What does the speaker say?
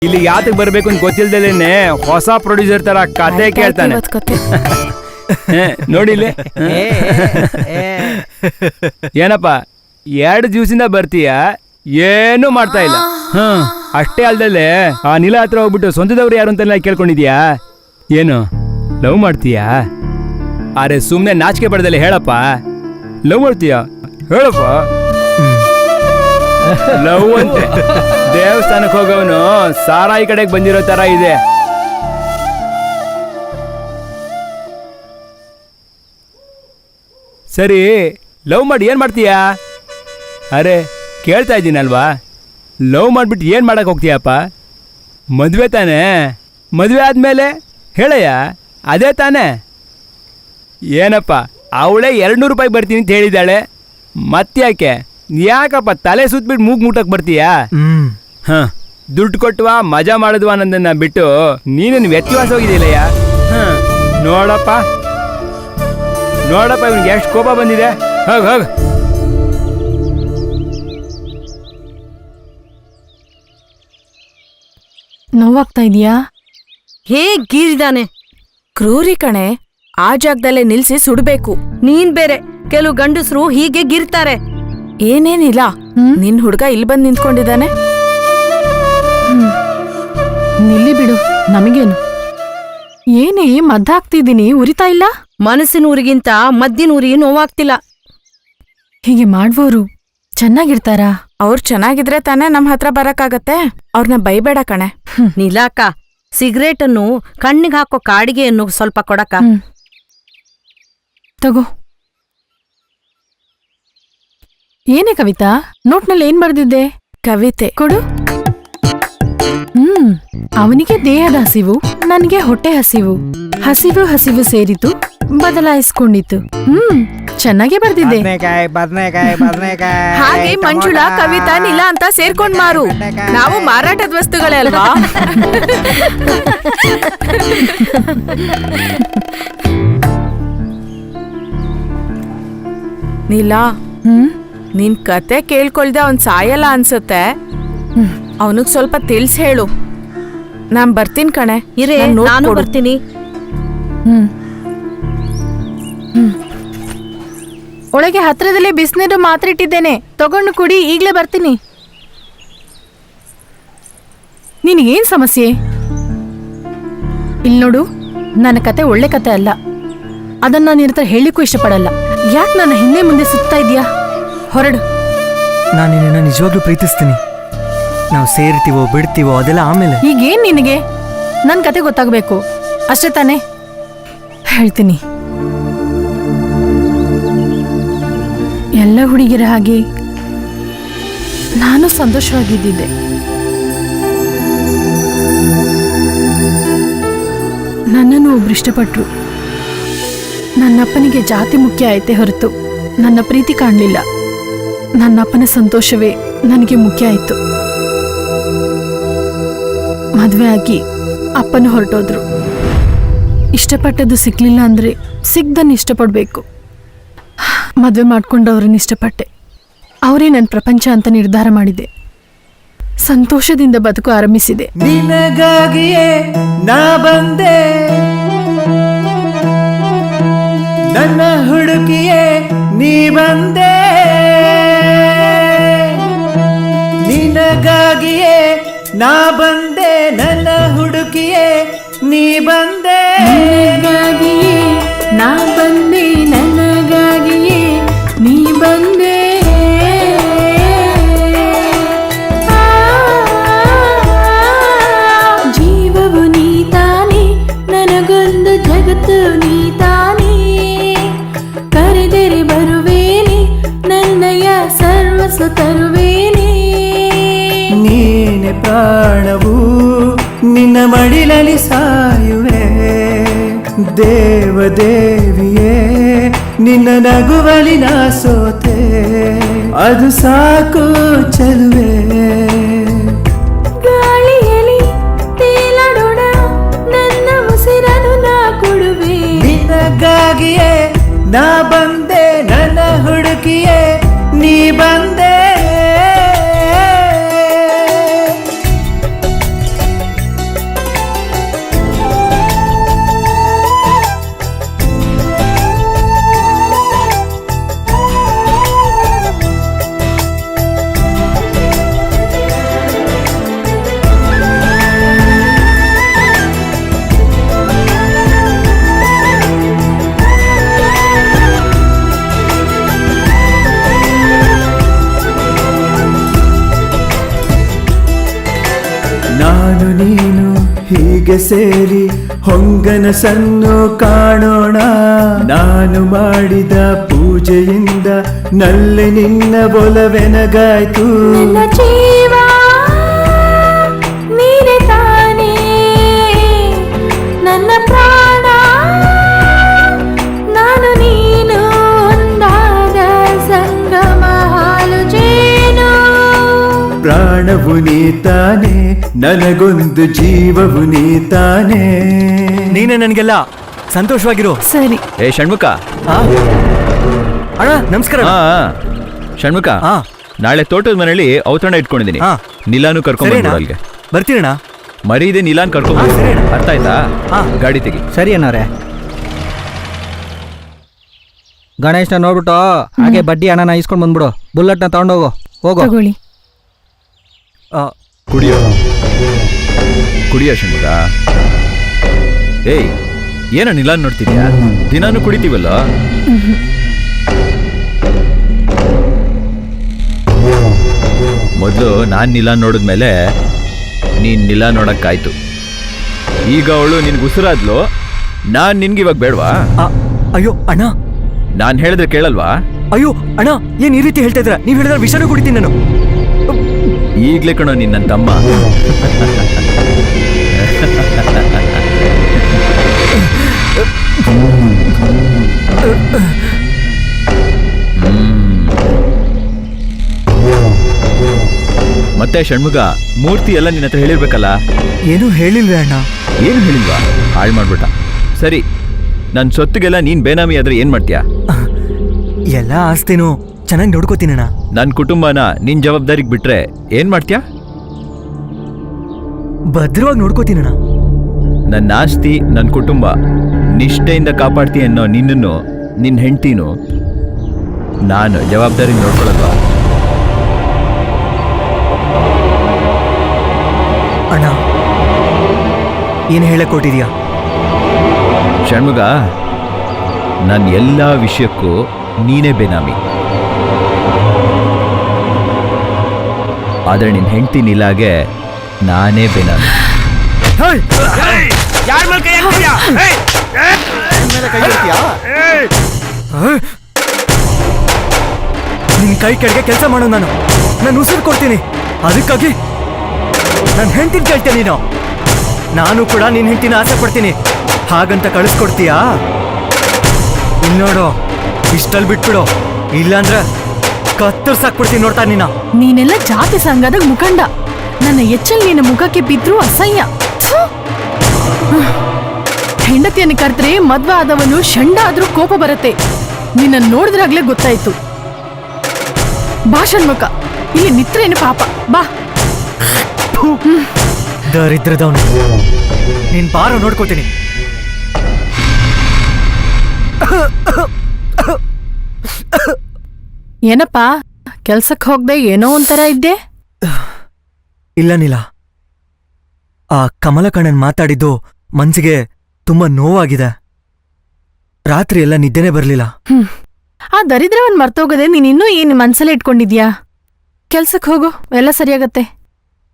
ಇಲ್ಲಿ ಯಾತಕ್ ಬರ್ಬೇಕು ಅಂತ ಗೊತ್ತಿಲ್ದಲೇನೆ ಹೊಸ ಪ್ರೊಡ್ಯೂಸರ್ ತರ ಕತೆ ಕೇಳ್ತಾನೆ. ನೋಡಿಲ್ಲ ಏನಪ್ಪ 2 ದಿವಸದಿಂದ ಬರ್ತೀಯ, ಏನು ಮಾಡ್ತಾ ಇಲ್ಲ. ಅಷ್ಟೇ ಅಲ್ದಲ್ಲೇ ಆ ನಿಲ ಹತ್ರ ಹೋಗ್ಬಿಟ್ಟು ಸ್ವಂತದವ್ರು ಯಾರು ಅಂತೆಲ್ಲ ಕೇಳ್ಕೊಂಡಿದ್ಯಾ? ಏನು ಲವ್ ಮಾಡ್ತೀಯಾ? ಅರೆ ಸುಮ್ನೆ ನಾಚಿಕೆ ಪಡೆದಲ್ಲಿ ಹೇಳಪ್ಪ. ಲವ್ ಮಾಡ್ತೀಯಾ ಹೇಳಪ್ಪ. ಲವ್ ಅಂತೆ ದೇವಸ್ಥಾನಕ್ಕೆ ಹೋಗೋವನು ಸಾರಾಯಿ ಕಡೆಗೆ ಬಂದಿರೋ ತರ ಇದೆ. ಸರಿ ಲವ್ ಮಾಡಿ ಏನ್ ಮಾಡ್ತೀಯಾ? ಅರೆ ಕೇಳ್ತಾ ಇದ್ದೀನಲ್ವಾ, ಲವ್ ಮಾಡ್ಬಿಟ್ಟು ಏನ್ ಮಾಡಕ್ ಹೋಗ್ತೀಯಪ್ಪ? ಮದ್ವೆ ತಾನೆ? ಮದ್ವೆ ಆದ್ಮೇಲೆ ಹೇಳಯ್ಯ, ಅದೇ ತಾನೆ. ಏನಪ್ಪ ಅವಳೇ 200 ರೂಪಾಯಿ ಬರ್ತೀನಿ ಅಂತ ಹೇಳಿದ್ದಾಳೆ, ಮತ್ತ್ಯಾಕೆ? ಯಾಕಪ್ಪ ತಲೆ ಸುತ್ತಬಿಟ್ಟು ಮೂಗ್ ಮುಟ್ಟಕ್ ಬರ್ತೀಯಾ? ದುಡ್ಡು ಕೊಟ್ಟವಾ ಮಜಾ ಮಾಡಿದ್ವಾ ಅನ್ನೋದನ್ನ ಬಿಟ್ಟು ನೀನೇನು ವ್ಯತ್ಯಾಸ ಹೋಗಿದ್ದಿಲ್ಲಯ್ಯ. ನೋಡಪ್ಪ ನೋಡಪ್ಪ ಇವ್ನಿಗೆ ಎಷ್ಟು ಕೋಪ ಬಂದಿದೆ. ಹೋಗ್ ಹೋಗ್. ನೋವಾಗ್ತಾ ಇದೀಯಾ? ಗೀರಿದಾನೆ. ಕ್ರೂರಿ ಕಣೆ, ಆ ಜಾಗದಲ್ಲೇ ನಿಲ್ಸಿ ಸುಡ್ಬೇಕು. ನೀನ್ ಬೇರೆ, ಕೆಲವು ಗಂಡಸರು ಹೀಗೆ ಗಿರ್ತಾರೆ. ಏನೇನಿಲ್ಲ, ನಿನ್ ಹುಡ್ಗ ಇಲ್ಲಿ ಬಂದ್ ನಿಂತ್ಕೊಂಡಿದ್ದಾನೆ. ನಿಲ್ಲಿ ಬಿಡು, ನಮಗೇನು. ಏನೇ ಮದ್ದಾಗ್ತಿದ್ದೀನಿ, ಉರಿತಾ ಇಲ್ಲ? ಮನಸ್ಸಿನ ಊರಿಗಿಂತ ಮದ್ದಿನ ಊರಿಗೆ ನೋವಾಗ್ತಿಲ್ಲ. ಹೀಗೆ ಮಾಡ್ಬೋರು ಚೆನ್ನಾಗಿರ್ತಾರಾ? ಅವ್ರು ಚೆನ್ನಾಗಿದ್ರೆ ತಾನೇ ನಮ್ ಹತ್ರ ಬರಕ್ಕಾಗತ್ತೆ. ಅವ್ರನ್ನ ಬೈಬೇಡ ಕಣೆ. ನೀಲಾಕ, ಸಿಗರೇಟ್ ಅನ್ನು ಕಣ್ಣಿಗೆ ಹಾಕೋ ಕಾಡಿಗೆಯನ್ನು ಸ್ವಲ್ಪ ಕೊಡಕ. ತಗೋ. ಏನೇ ಕವಿತಾ, ನೋಟ್ನಲ್ಲಿ ಏನ್ ಬರ್ದಿದ್ದೆ? ಕವಿತೆ ಕೊಡು. ಅವನಿಗೆ ದೇಹದ ಹಸಿವು, ನನಗೆ ಹೊಟ್ಟೆ ಹಸಿವು. ಹಸಿವು ಹಸಿವು ಸೇರಿತು, ಬದಲಾಯಿಸ್ಕೊಂಡಿತ್ತು. ಚೆನ್ನಾಗೇ ಬರ್ದಿದ್ದೆ. ಹಾಗೆ ಮಂಜುಳಾ, ಕವಿತಾ, ನಿಲ ಅಂತ ಸೇರ್ಕೊಂಡ್ ಮಾರು. ನಾವು ಮಾರಾಟದ ವಸ್ತುಗಳೇ ಅಲ್ವಾ? ನೀಲಾ, ನಿನ್ ಕತೆ ಕೇಳ್ಕೊಳ್ದೆ ಅವ್ನ್ ಸಾಯಲ್ಲ ಅನ್ಸುತ್ತೆ. ಅವನಿಗ್ ಸ್ವಲ್ಪ ತಿಳ್ಸ್ ಹೇಳು. ನಾನ್ ಬರ್ತೀನಿ ಕಣೆ. ಇರೇ, ನಾನು ಬರ್ತೀನಿ. ಒಳಗೆ ಹತ್ರದಲ್ಲೇ ಬಿಸಿನೀರು ಮಾತ್ರ ಇಟ್ಟಿದ್ದೇನೆ, ತಗೊಂಡು ಕುಡಿ. ಈಗ್ಲೇ ಬರ್ತೀನಿ. ನಿನಗೇನ್ ಸಮಸ್ಯೆ? ಇಲ್ಲಿ ನೋಡು, ನನ್ನ ಕತೆ ಒಳ್ಳೆ ಕತೆ ಅಲ್ಲ. ಅದನ್ನ ನಾನು ನಿನ್ನ ಹತ್ರ ಹೇಳಿಕ್ಕೂ ಇಷ್ಟಪಡಲ್ಲ. ಯಾಕೆ ನನ್ನ ಹಿಂದೆ ಮುಂದೆ ಸುತ್ತಾ ಇದೀಯಾ? ಹೊರಡು. ನಾನು ನಿನ್ನ ನಿಜವಾಗ್ಲೂ ಪ್ರೀತಿಸ್ತೀನಿ. ನಾವು ಸೇರ್ತೀವೋ ಬಿಡ್ತೀವೋ ಅದೆಲ್ಲ ಆಮೇಲೆ. ಈಗೇನ್ ನಿನಗೆ? ನನ್ನ ಕತೆ ಗೊತ್ತಾಗಬೇಕು ಅಷ್ಟೇ ತಾನೇ? ಹೇಳ್ತೀನಿ. ಎಲ್ಲ ಹುಡುಗಿರ ಹಾಗೆ ನಾನು ಸಂತೋಷವಾಗಿದ್ದಿದ್ದೆ. ನನ್ನನ್ನು ಒಬ್ರು ಇಷ್ಟಪಟ್ರು. ನನ್ನಪ್ಪನಿಗೆ ಜಾತಿ ಮುಖ್ಯ ಆಯ್ತೆ ಹೊರತು ನನ್ನ ಪ್ರೀತಿ ಕಾಣಲಿಲ್ಲ. ನನ್ನಪ್ಪನ ಸಂತೋಷವೇ ನನಗೆ ಮುಖ್ಯ ಆಯಿತು. ಮದುವೆ ಆಗಿ ಅಪ್ಪನ ಹೊರಟೋದ್ರು. ಇಷ್ಟಪಟ್ಟದ್ದು ಸಿಗ್ಲಿಲ್ಲ ಅಂದ್ರೆ ಸಿಗ್ದನ್ನು ಇಷ್ಟಪಡಬೇಕು. ಮದುವೆ ಮಾಡ್ಕೊಂಡವ್ರನ್ನ ಇಷ್ಟಪಟ್ಟೆ. ಅವರೇ ನನ್ನ ಪ್ರಪಂಚ ಅಂತ ನಿರ್ಧಾರ ಮಾಡಿದೆ. ಸಂತೋಷದಿಂದ ಬದುಕು ಆರಂಭಿಸಿದೆ. ನಿನಗಾಗಿಯೇ ನಾ ಬಂದೆ, ನನ್ನ ಹುಡುಕಿಯೇ ನೀ ಬಂದೆ. ನಿನಗಾಗಿಯೇ ನಾ ಬಂದೆ, ನನ್ನ ಹುಡುಕಿಯೇ ನೀ ಬಂದೆ. ನನಗಾಗಿಯೇ ನಾ ಬಂದೆ, ನನಗಾಗಿಯೇ ನೀ ಬಂದೆ. ಜೀವವು ನೀ ತಾನೇ, ನನಗೊಂದು ಜಗತ್ತು ನೀ ತಾನೇ. ಕರೆದರೆ ಬರುವೇನೆ, ನನ್ನಯ ಸರ್ವಸ್ವ ತರುವೇನೆ. ನೀನೆ ಪ್ರಾಣವು, ನಿನ್ನ ಮಡಿಲಲ್ಲಿ ಸಾಯುವೆ. ದೇವದೇವಿಯೇ, ನಿನ್ನ ನಗುವಲಿ ನಾ ಸೋತೆ. ಅದು ಸಾಕು ಚೆಲುವೆ. ಗಾಳಿಯಲ್ಲಿ ತೇಲಾಡೋಣ, ನನ್ನ ಉಸಿರನ್ನು ನಾ ಕೊಡುವೆ. ನಿನಗಾಗಿಯೇ ನಾ ಬಂದೆ, ನನ್ನ ಹುಡುಕಿಯೇ ನೀ ಬಂದೆ. ನಾನು ನೀನು ಹೀಗೆ ಸೇರಿ ಹೊಂಗನಸನ್ನು ಕಾಣೋಣ. ನಾನು ಮಾಡಿದ ಪೂಜೆಯಿಂದ ನಲ್ಲಿ ನಿನ್ನ ಒಲವೆನಗಾಯ್ತು. ನನ್ನ ಜೀವ ನೀನೆ ತಾನೇ, ನನ್ನ ಪ್ರಾಣ ನಾನು ನೀನು ಒಂದಾದ ಸಂಗಮ ಹಾಲು ಜೇನು. ಪ್ರಾಣವು ನೀತಾನೆ, ನನಗೊಂದು ಜೀವವು ನೀತಾನೆ. ನೀನೇ ನನಗೆಲ್ಲ. ಸಂತೋಷವಾಗಿರು. ಸರಿ. ಏ ಷಣ್ಮುಖ. ಆ? ಅಣ್ಣ ನಮಸ್ಕಾರ. ಹಾ ಷಣ್ಮುಖ, ಹಾ ನಾಳೆ ತೋಟದ ಮನೆಯಲ್ಲಿ ಔತಣ ಇಟ್ಕೊಂಡಿದ್ದೀನಿ. ಹಾ. ನಿಲಾನು ಕರ್ಕೊಂಡ್ ಸರಿನಾ? ಬಂದ್ಬಿಡು ಅಲ್ಲಿಗೆ. ಬರ್ತೀರಣ್ಣ. ಮರೀದೆ ನಿಲಾನ್ ಕರ್ಕೊಂಡ್ ಹಾ, ಸರಿ ಅಣ್ಣ. ಅರ್ಥ ಆಯ್ತಾ? ಹಾ. ಗಾಡಿ ತೆಗಿ. ಸರಿ ಅಣ್ಣವ್ರೆ. ಗಣೇಶ್ನ ನೋಡ್ಬಿಟ್ಟು ಹಾಗೆ ಬಡ್ಡಿ ಹಣನ ಇಸ್ಕೊಂಡು ಬಂದ್ಬಿಡು. ಬುಲೆಟ್ನ ತಗೊಂಡೋಗು. ಹೋಗು. ತಗೊಳ್ಳಿ. ಕುಡಿಯೋ ಕುಡಿಯೋ ಷಣ್ಮುಖ. ಏಯ್, ಏನ ನಿಲಾನ್ ನೋಡ್ತಿದ್ಯಾ? ದಿನಾನು ಕುಡಿತೀವಲ್ಲ. ಮೊದಲು ನಾನ್ ನಿಲಾನ್ ನೋಡಿದ್ಮೇಲೆ ನೀನ್ ನಿಲಾ ನೋಡಕ್ಕಾಯ್ತು. ಈಗ ಅವಳು ನಿನ್ಗೆ ಉಸಿರಾದ್ಲು, ನಾನ್ ನಿನ್ಗಿವಾಗ ಬೇಡವಾ? ಅಯ್ಯೋ ಅಣ್ಣ. ನಾನ್ ಹೇಳಿದ್ರೆ ಕೇಳಲ್ವಾ? ಅಯ್ಯೋ ಅಣ್ಣ, ಏನ್ ಈ ರೀತಿ ಹೇಳ್ತಾ ಇದ್ರ? ನೀವ್ ಹೇಳಿದ್ರೆ ವಿಷಾನು ಕುಡಿತೀನಿ ನಾನು. ಈಗ್ಲೇ ಕಣೋ ನಿನ್ನ ತಮ್ಮ. ಮತ್ತೆ ಷಣ್ಮುಖ, ಮೂರ್ತಿ ಎಲ್ಲ ನಿನ್ನ ಹತ್ರ ಹೇಳಿರ್ಬೇಕಲ್ಲ? ಏನೂ ಹೇಳಿಲ್ವೇ ಅಣ್ಣ? ಏನು ಹೇಳಿಲ್ವಾ? ಹಾಳು ಮಾಡ್ಬಿಟ್ಟ. ಸರಿ, ನನ್ನ ಸೊತ್ತಿಗೆಲ್ಲ ನೀನ್ ಬೇನಾಮಿ ಆದ್ರೆ ಏನ್ ಮಾಡ್ತೀಯಾ? ಎಲ್ಲ ಆಸ್ತಿನೂ ಚೆನ್ನಾಗಿ ನೋಡ್ಕೋತೀನಣ್ಣ. ನನ್ನ ಕುಟುಂಬನ ನಿನ್ ಜವಾಬ್ದಾರಿಗೆ ಬಿಟ್ರೆ ಏನ್ ಮಾಡ್ತೀಯಾ? ಭದ್ರವಾಗಿ ನೋಡ್ಕೋತೀನಣ್ಣ. ನನ್ನ ಆಸ್ತಿ, ನನ್ನ ಕುಟುಂಬ ನಿಷ್ಠೆಯಿಂದ ಕಾಪಾಡ್ತೀಯ ಅನ್ನೋ ನಿನ್ನನ್ನು, ನಿನ್ನ ಹೆಂಡ್ತಿನೂ ನಾನು ಜವಾಬ್ದಾರಿ ನೋಡ್ಕೊಳ್ಳಲ್ವಾ? ಅಣ್ಣ, ಏನು ಹೇಳಕ್ ಕೊಟ್ಟಿದ್ಯಾ? ಷಣ್ಮುಖ, ನನ್ನ ಎಲ್ಲ ವಿಷಯಕ್ಕೂ ನೀನೇ ಬೇನಾಮಿ. ಆದರೆ ನಿನ್ನ ಹೆಂಡ್ತಿ ನಿಲಾಗೆ ನಾನೇ ಬೇನಾಮಿ. ನಿನ್ ಕೈ ಕೆಳಗೆ ಕೆಲಸ ಮಾಡೋ ನಾನು ಉಸಿರು ಕೊಡ್ತೀನಿ. ಅದಕ್ಕಾಗಿ ನನ್ನ ಹೆಂಡತಿನ ಕೇಳ್ತೇನೆ ನೀನು. ನಾನು ಕೂಡ ನಿನ್ನ ಹೆಂಡತಿನ ಆಸೆ ಪಡ್ತೀನಿ. ಹಾಗಂತ ಕಳಿಸ್ಕೊಡ್ತೀಯಾ? ಇಲ್ಲಿ ನೋಡು, ಇಷ್ಟಲ್ಲಿ ಬಿಟ್ಬಿಡು, ಇಲ್ಲಾಂದ್ರೆ ಕತ್ತರ್ಸಾಕ್ಬಿಡ್ತೀನಿ. ನೋಡ್ತಾ ನೀನೆಲ್ಲ ಜಾತಿ ಸಂಘದ ಮುಖಂಡ. ನನ್ನ ಎಚ್ಚಲ್ ನಿನ್ನ ಮುಖಕ್ಕೆ ಬಿದ್ರೂ ಅಸಹ್ಯ. ಥು. ಹೆಂಡತಿಯನ್ನು ಕರೆದ್ರೆ ಮದ್ವೆ ಆದವನು ಷಂಡ ಆದ್ರೂ ಕೋಪ ಬರುತ್ತೆ. ನಿನ್ನ ನೋಡಿದ್ರಾಗ್ಲೇ ಗೊತ್ತಾಯ್ತು. ಬಾ ಷಣ್ಮುಖ, ಇಲ್ಲಿ ನಿತ್ರೇನು ಪಾಪ. ಬಾ. ದರಿದ್ರದವನು. ನೀನ್ ಬಾರೋ, ನೋಡ್ಕೋತೀನಿ. ಏನಪ್ಪಾ, ಕೆಲ್ಸಕ್ಕೆ ಹೋಗ್ದೆ ಏನೋ ಒಂಥರ ಇದ್ದೆ? ಇಲ್ಲ ನೀಲ, ಆ ಕಮಲಕಣ್ಣನ್ ಮಾತಾಡಿದ್ದು ಮನ್ಸಿಗೆ ತುಂಬಾ ನೋವಾಗಿದೆ. ರಾತ್ರಿ ಎಲ್ಲ ನಿದ್ದೆನೇ ಬರ್ಲಿಲ್ಲ. ಆ ದರಿದ್ರವನ್ ಮರ್ತೋಗದೆ ನೀನಿನ್ನೂ ಏನ್ ಮನ್ಸಲ್ಲೇ ಇಟ್ಕೊಂಡಿದ್ಯಾ? ಕೆಲ್ಸಕ್ಕೆ ಹೋಗು, ಎಲ್ಲ ಸರಿಯಾಗತ್ತೆ.